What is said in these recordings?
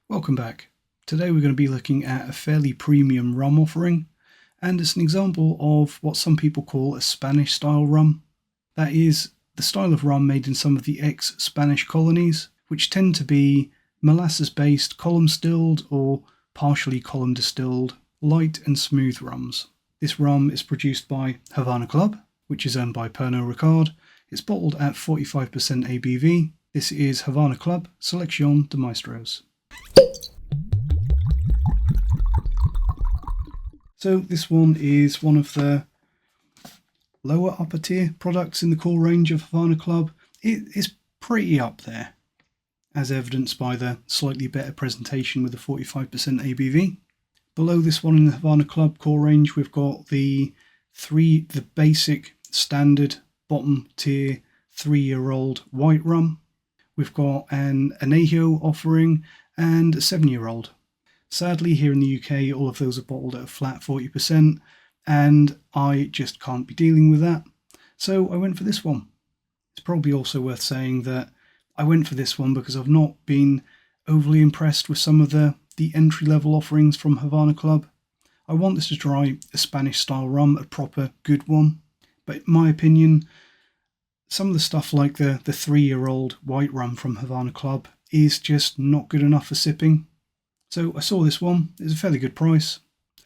Welcome back. Today we're going to be looking at a fairly premium rum offering, and it's an example of what some people call a Spanish style rum. That is the style of rum made in some of the ex-Spanish colonies, which tend to be molasses based, column distilled or partially column distilled, light and smooth rums. This rum is produced by Havana Club, which is owned by Pernod Ricard. It's bottled at 45% ABV. This is Havana Club Seleccion de Maestros. So this one is one of the lower upper tier products in the core range of Havana Club. It is pretty up there, as evidenced by the slightly better presentation with the 45% ABV. Below this one in the Havana Club core range, we've got the basic standard bottom tier 3-year-old white rum. We've got an añejo offering and a 7-year-old. Sadly, here in the UK, all of those are bottled at a flat 40%, and I just can't be dealing with that. So I went for this one. It's probably also worth saying that I went for this one because I've not been overly impressed with some of the entry-level offerings from Havana Club. I want this to try a Spanish-style rum, a proper good one. But in my opinion, some of the stuff like the 3-year-old white rum from Havana Club is just not good enough for sipping. So I saw this one, it's a fairly good price,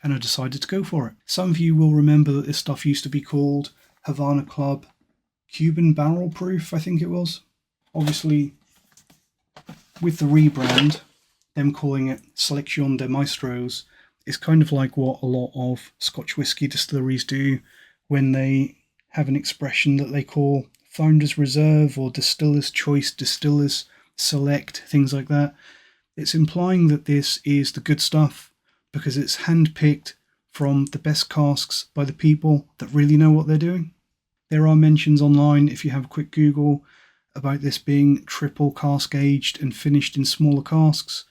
and I decided to go for it. Some of you will remember that this stuff used to be called Havana Club Cuban Barrel Proof, I think it was. Obviously, with the rebrand, them calling it Seleccion de Maestros is kind of like what a lot of Scotch whisky distilleries do when they have an expression that they call Founder's Reserve or Distiller's Choice, Distiller's Select, things like that. It's implying that this is the good stuff because it's hand-picked from the best casks by the people that really know what they're doing. There are mentions online, if you have a quick Google, about this being triple cask aged and finished in smaller casks.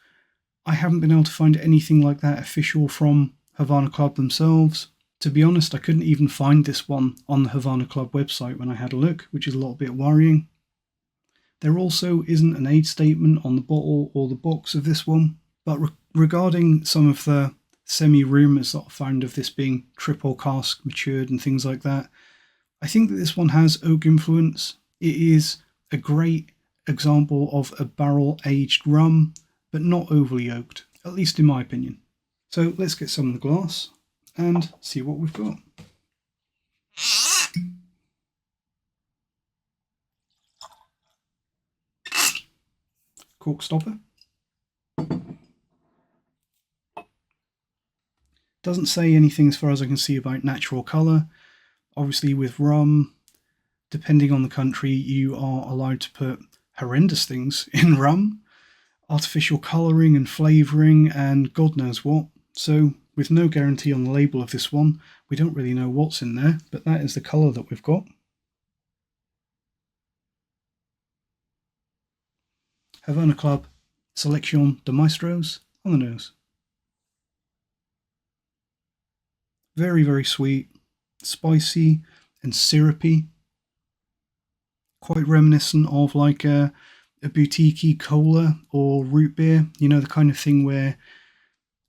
I haven't been able to find anything like that official from Havana Club themselves. To be honest, I couldn't even find this one on the Havana Club website when I had a look, which is a little bit worrying. There also isn't an age statement on the bottle or the box of this one, but regarding some of the semi-rumours that I found of this being triple cask matured and things like that, I think that this one has oak influence. It is a great example of a barrel-aged rum, but not overly oaked, at least in my opinion. So let's get some in the glass and see what we've got. Cork stopper. Doesn't say anything as far as I can see about natural colour. Obviously with rum, depending on the country, you are allowed to put horrendous things in rum. Artificial colouring and flavouring and God knows what. So with no guarantee on the label of this one, we don't really know what's in there, but that is the colour that we've got. Havana Club Seleccion de Maestros on the nose. Very, very sweet, spicy and syrupy. Quite reminiscent of like a boutique cola or root beer. You know, the kind of thing where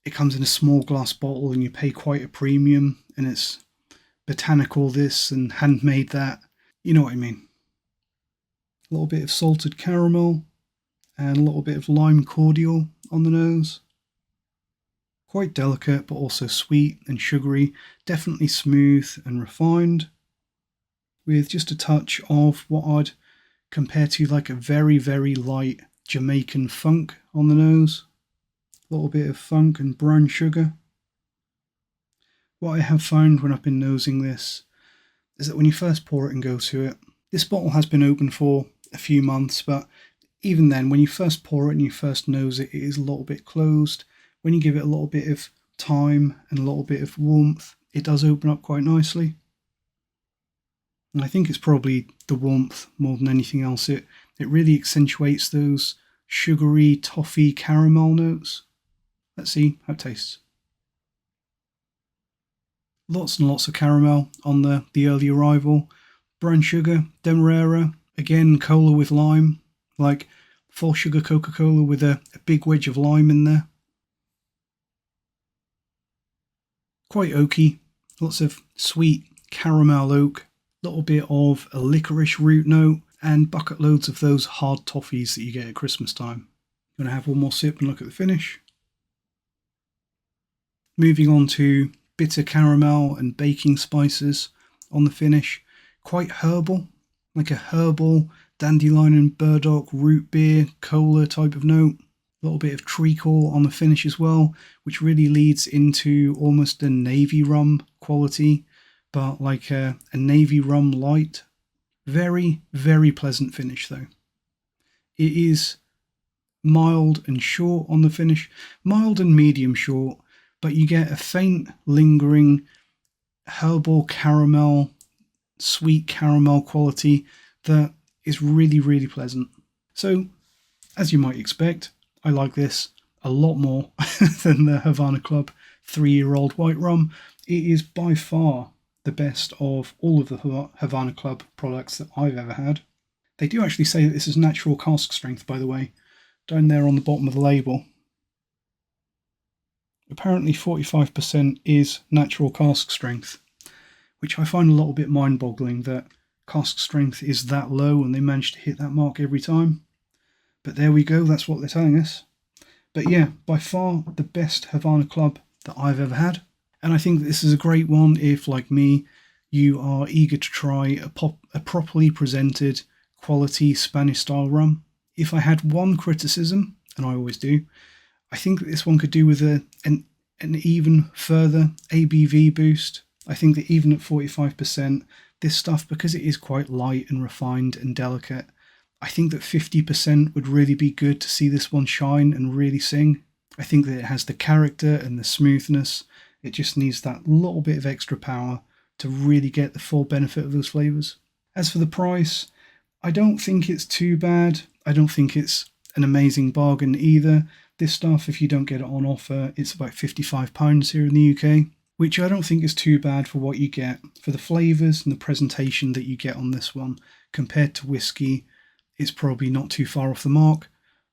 it comes in a small glass bottle and you pay quite a premium and it's botanical this and handmade that. You know what I mean. A little bit of salted caramel and a little bit of lime cordial on the nose. Quite delicate, but also sweet and sugary, definitely smooth and refined, with just a touch of what I'd compare to like a very, very light Jamaican funk on the nose. A little bit of funk and brown sugar. What I have found when I've been nosing this is that when you first pour it and go to it, this bottle has been open for a few months, but even then, when you first pour it and you first nose it, it is a little bit closed. When you give it a little bit of time and a little bit of warmth, it does open up quite nicely. And I think it's probably the warmth more than anything else. It really accentuates those sugary, toffee, caramel notes. Let's see how it tastes. Lots and lots of caramel on the early arrival. Brown sugar, demerara, again cola with lime. Like full sugar Coca-Cola with a big wedge of lime in there. Quite oaky, lots of sweet caramel oak, little bit of a licorice root note, and bucket loads of those hard toffees that you get at Christmas time. I'm going to have one more sip and look at the finish. Moving on to bitter caramel and baking spices on the finish. Quite herbal, like a herbal dandelion and burdock root beer cola type of note. A little bit of treacle on the finish as well, which really leads into almost a navy rum quality, but like a navy rum light. Very, very pleasant finish though. It is mild and short on the finish, mild and medium short, but you get a faint, lingering herbal caramel, sweet caramel quality that is really, really pleasant. So, as you might expect, I like this a lot more than the Havana Club 3-year-old white rum. It is by far the best of all of the Havana Club products that I've ever had. They do actually say that this is natural cask strength, by the way, down there on the bottom of the label. Apparently 45% is natural cask strength, which I find a little bit mind-boggling that cask strength is that low and they manage to hit that mark every time. But there we go, that's what they're telling us. But yeah, by far the best Havana Club that I've ever had. And I think that this is a great one if, like me, you are eager to try a properly presented, quality Spanish-style rum. If I had one criticism, and I always do, I think that this one could do with an even further ABV boost. I think that even at 45%, this stuff, because it is quite light and refined and delicate, I think that 50% would really be good to see this one shine and really sing. I think that it has the character and the smoothness. It just needs that little bit of extra power to really get the full benefit of those flavours. As for the price, I don't think it's too bad. I don't think it's an amazing bargain either. This stuff, if you don't get it on offer, it's about £55 here in the UK, which I don't think is too bad for what you get, for the flavours and the presentation that you get on this one. Compared to Whisky, it's probably not too far off the mark,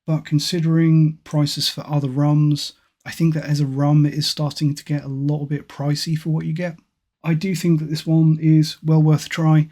but considering prices for other rums, I think that as a rum it is starting to get a little bit pricey for what you get. I do think that this one is well worth a try.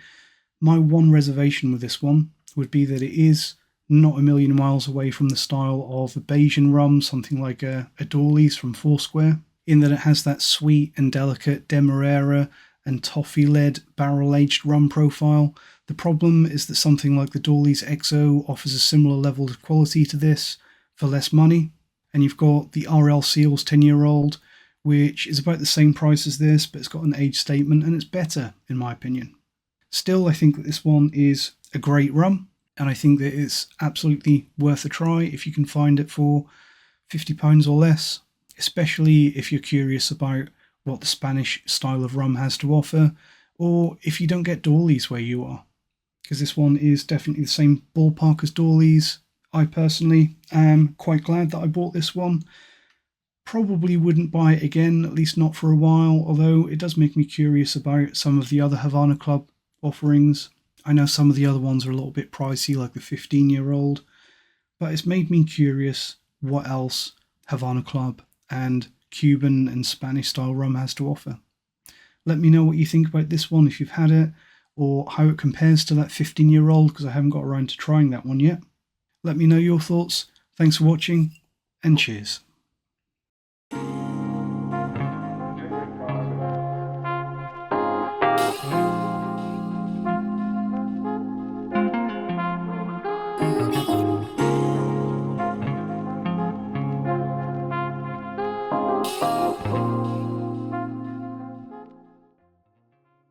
My one reservation with this one would be that it is not a million miles away from the style of a Bayesian rum, something like a Dawley's from Foursquare, in that it has that sweet and delicate Demerara and toffee-led barrel-aged rum profile. The problem is that something like the Dawley's XO offers a similar level of quality to this for less money. And you've got the RL Seals 10-year-old, which is about the same price as this, but it's got an age statement and it's better, in my opinion. Still, I think that this one is a great rum, and I think that it's absolutely worth a try if you can find it for £50 or less, especially if you're curious about what the Spanish style of rum has to offer, or if you don't get Dawley's where you are, because this one is definitely the same ballpark as Dawley's. I personally am quite glad that I bought this one. Probably wouldn't buy it again, at least not for a while, although it does make me curious about some of the other Havana Club offerings. I know some of the other ones are a little bit pricey, like the 15-year-old, but it's made me curious what else Havana Club and Cuban and Spanish style rum has to offer. Let me know what you think about this one if you've had it, or how it compares to that 15-year-old, because I haven't got around to trying that one yet. Let me know your thoughts. Thanks for watching, and cheers.